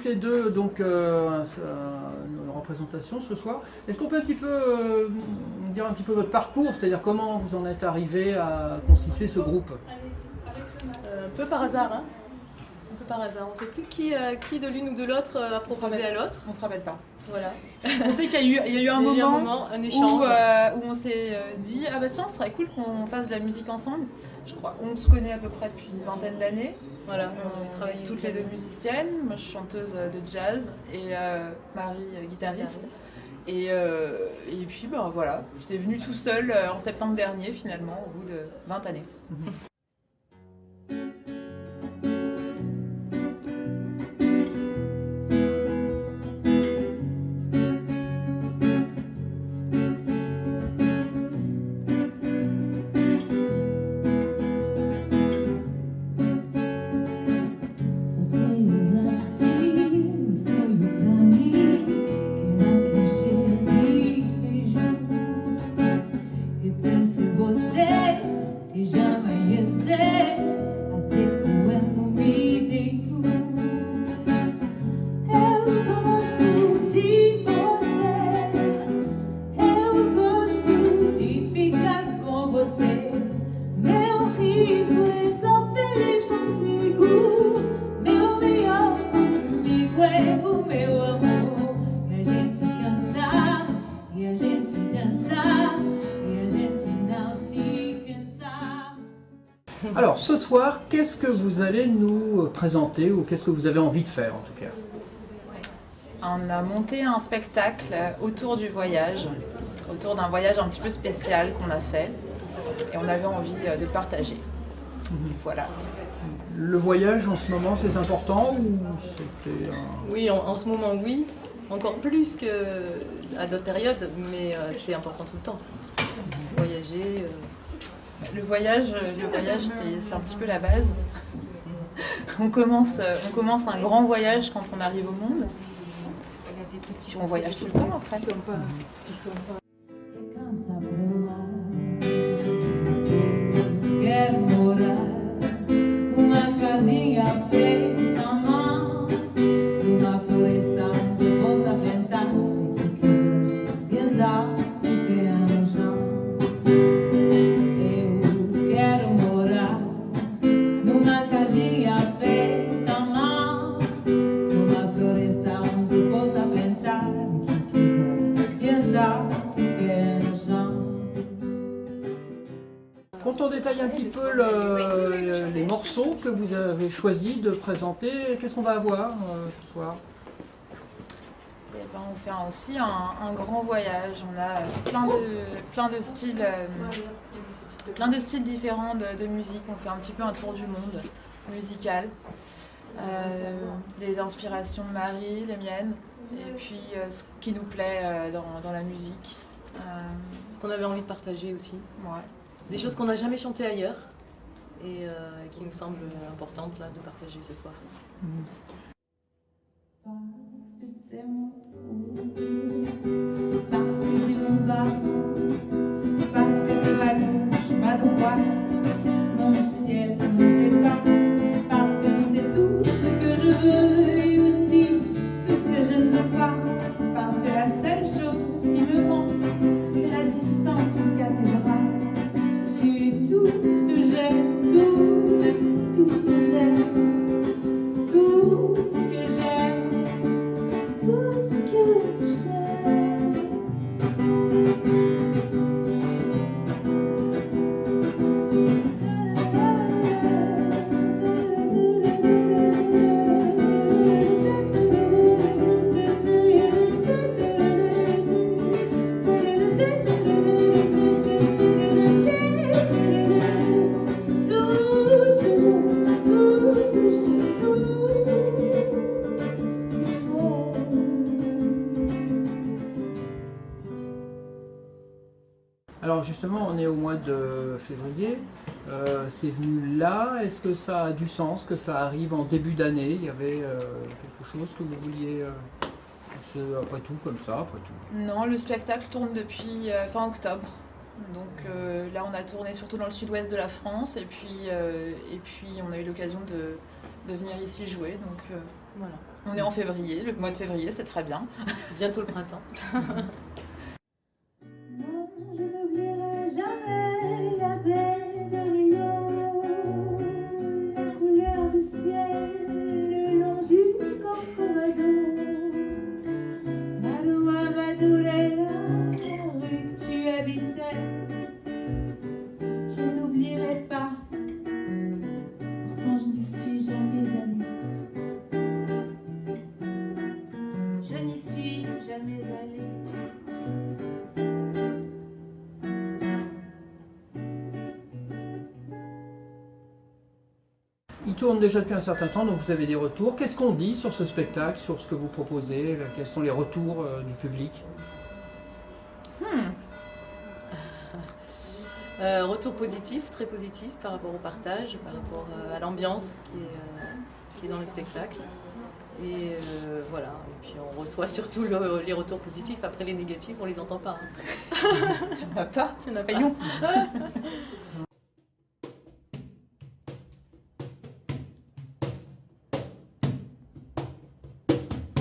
toutes les deux donc une représentation ce soir. Est-ce qu'on peut un petit peu dire un petit peu votre parcours, c'est-à-dire comment vous en êtes arrivé à constituer ce groupe? Un peu par hasard, hein. Un peu par hasard. On ne sait plus qui de l'une ou de l'autre a proposé à l'autre. On ne se rappelle pas. Voilà. On sait qu'il y a eu un moment, un échange. où on s'est dit ah bah tiens, ce serait cool qu'on fasse de la musique ensemble. Je crois on se connaît à peu près depuis une vingtaine d'années. Voilà, On travaille toutes les deux musiciennes. Moi je suis chanteuse de jazz et Marie guitariste. Et puis ben voilà, c'est venu tout seul en septembre dernier finalement au bout de 20 années. Alors ce soir, qu'est-ce que vous allez nous présenter ou qu'est-ce que vous avez envie de faire en tout cas? On a monté un spectacle autour du voyage, autour d'un voyage un petit peu spécial qu'on a fait et on avait envie de le partager. Voilà. Le voyage en ce moment c'est important ou c'était Oui, en ce moment oui, encore plus qu'à d'autres périodes, mais c'est important tout le temps. Voyager. Le voyage c'est un petit peu la base. On commence un grand voyage quand on arrive au monde. Puis on voyage tout le temps après. Quand on détaille un petit peu les morceaux que vous avez choisi de présenter, qu'est-ce qu'on va avoir ce soir? Et ben, on fait aussi un grand voyage. On a plein de styles différents de musique. On fait un petit peu un tour du monde musical. Les inspirations de Marie, les miennes, et puis ce qui nous plaît dans la musique. Ce qu'on avait envie de partager aussi. Ouais. Des choses qu'on n'a jamais chantées ailleurs et qui nous semblent importantes là, de partager ce soir. Alors justement, on est au mois de février, c'est venu là, est-ce que ça a du sens, que ça arrive en début d'année? Il y avait quelque chose que vous vouliez, c'est après tout comme ça, après tout? Non, le spectacle tourne depuis fin octobre. Donc là, on a tourné surtout dans le sud-ouest de la France et puis on a eu l'occasion de venir ici jouer. Donc Voilà. On est en février, le mois de février, c'est très bien. Bientôt le printemps. Non, je n'oublierai jamais la baie de Rio, la couleur du ciel le long du Corcovado, Madoua Madourella, la rue que tu habitais. Je n'oublierai pas, pourtant je n'y suis jamais allée. Je n'y suis jamais allée. Il tourne déjà depuis un certain temps, donc vous avez des retours. Qu'est-ce qu'on dit sur ce spectacle, sur ce que vous proposez? Quels sont les retours du public? Retour positif, très positif par rapport au partage, par rapport à l'ambiance qui est dans le spectacle. Et voilà, et puis on reçoit surtout les retours positifs. Après les négatifs, on les entend pas. Tu n'as pas Il y en a pas. Voyons.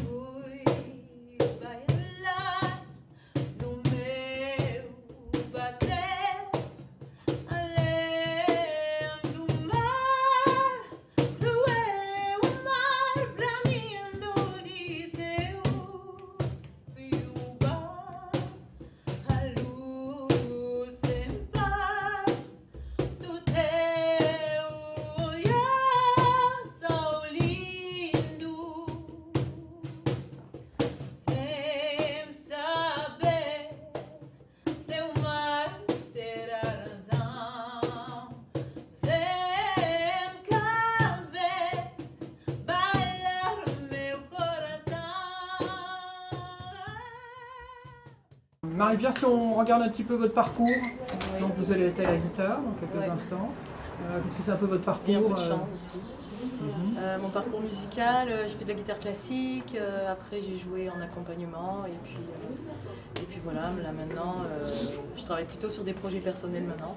Fui bailar no meu batel, além do mar, cruel o mar pra mim diz que eu fui o bar, a luz sem par do teu olhar tão lindo. Vem saber se o mar terá razão. Vem cá ver bailar meu coração. Marie-Pierre, si on regarde un petit peu votre parcours, Oui. donc vous allez être à la guitare dans quelques Ouais. instants. Qu'est-ce que c'est un peu votre parcours? Et un peu de chant aussi. Mhm. Mon parcours musical, j'ai fait de la guitare classique, après j'ai joué en accompagnement et puis voilà, là maintenant je travaille plutôt sur des projets personnels maintenant.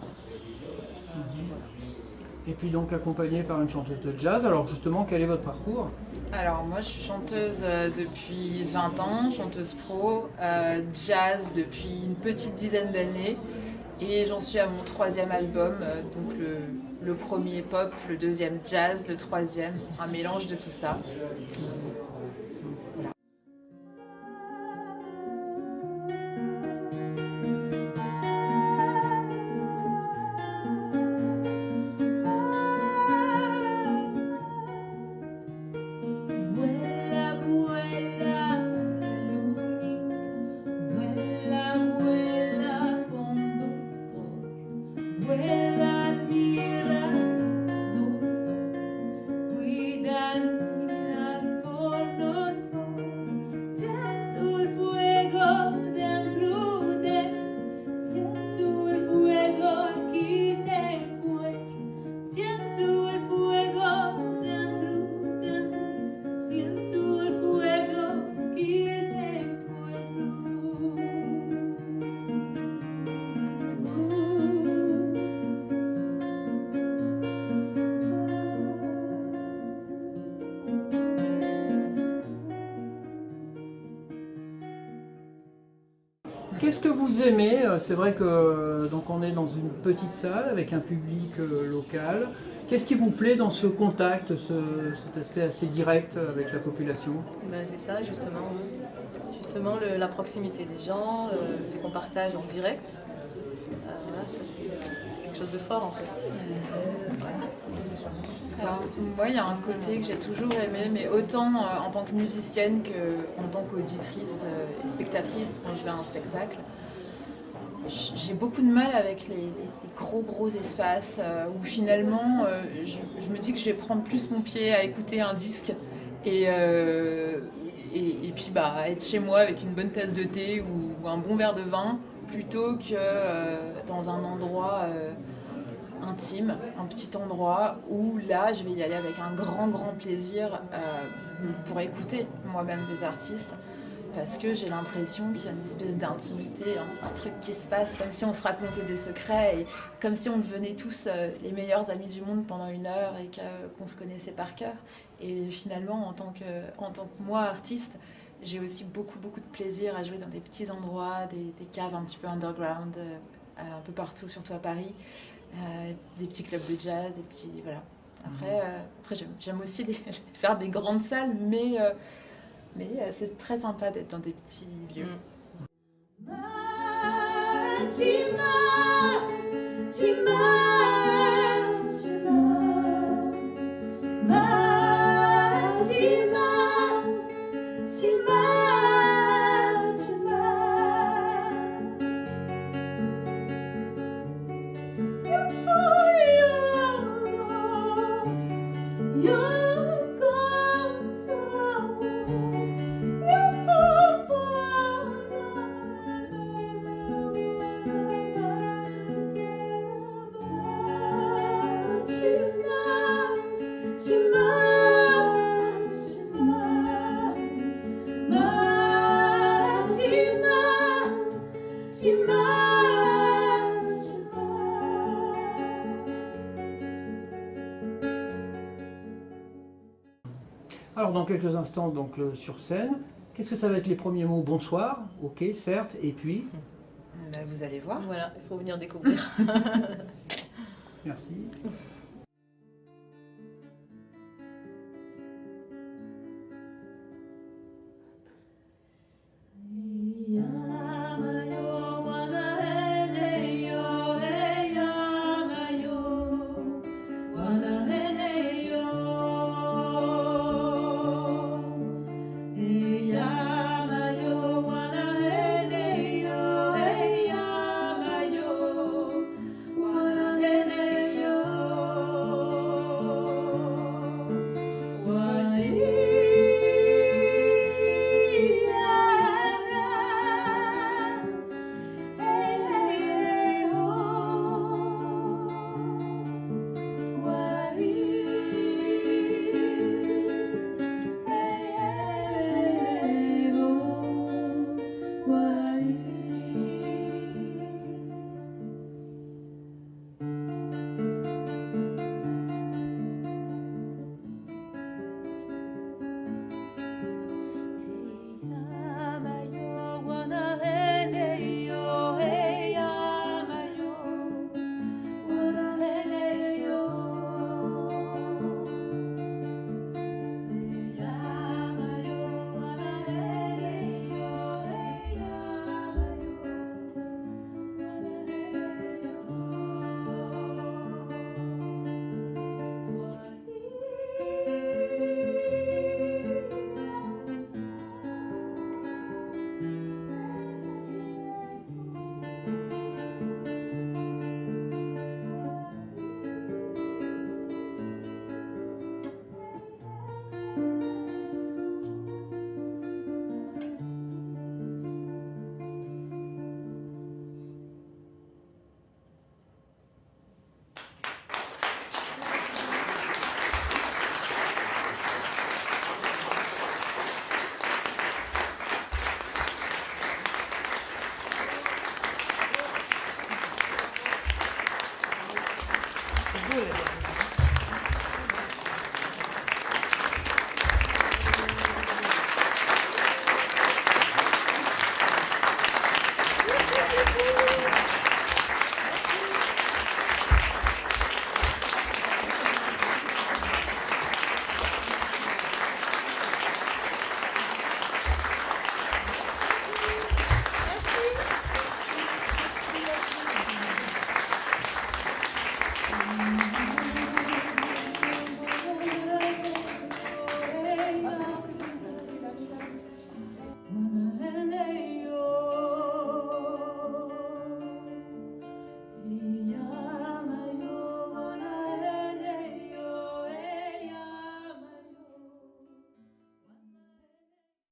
Et puis donc accompagné par une chanteuse de jazz. Alors justement, quel est votre parcours? Alors moi je suis chanteuse depuis 20 ans, chanteuse pro, jazz depuis une petite dizaine d'années et j'en suis à mon 3e album, donc le premier pop, le 2e jazz, le 3e, un mélange de tout ça. Vuela, vuela, Lunica, vuela, vuela con dulzor, vuela, admira, dulzor, cuida, mirar por nosotros. Siento el fuego dentro de ti, siento el fuego aquí te encuentro, siento el fuego dentro de ti. Siento el fuego que te encuentro. Qu'est-ce que vous aimez? C'est vrai que donc on est dans une petite salle avec un public local. Qu'est-ce qui vous plaît dans ce contact, cet aspect assez direct avec la population? Ben, c'est ça justement. Justement la proximité des gens, le fait qu'on partage en direct. Voilà, ça c'est quelque chose de fort en fait. Alors, moi, il y a un côté que j'ai toujours aimé, mais autant en tant que musicienne qu'en tant qu'auditrice et spectatrice quand je vais à un spectacle. J'ai beaucoup de mal avec les gros espaces où finalement je me dis que je vais prendre plus mon pied à écouter un disque et puis être chez moi avec une bonne tasse de thé ou un bon verre de vin plutôt que dans un endroit intime, un petit endroit où là je vais y aller avec un grand plaisir pour écouter moi-même des artistes parce que j'ai l'impression qu'il y a une espèce d'intimité, un petit truc qui se passe comme si on se racontait des secrets et comme si on devenait tous les meilleurs amis du monde pendant 1 heure et qu'on se connaissait par cœur. Et finalement, en tant que moi, artiste, j'ai aussi beaucoup de plaisir à jouer dans des petits endroits, des caves un petit peu underground, un peu partout, surtout à Paris, des petits clubs de jazz, des petits... Voilà. Après j'aime aussi faire des grandes salles, mais c'est très sympa d'être dans des petits lieux. Alors dans quelques instants donc sur scène, qu'est-ce que ça va être les premiers mots? Bonsoir, ok, certes, et puis Vous allez voir. Voilà, il faut venir découvrir. merci.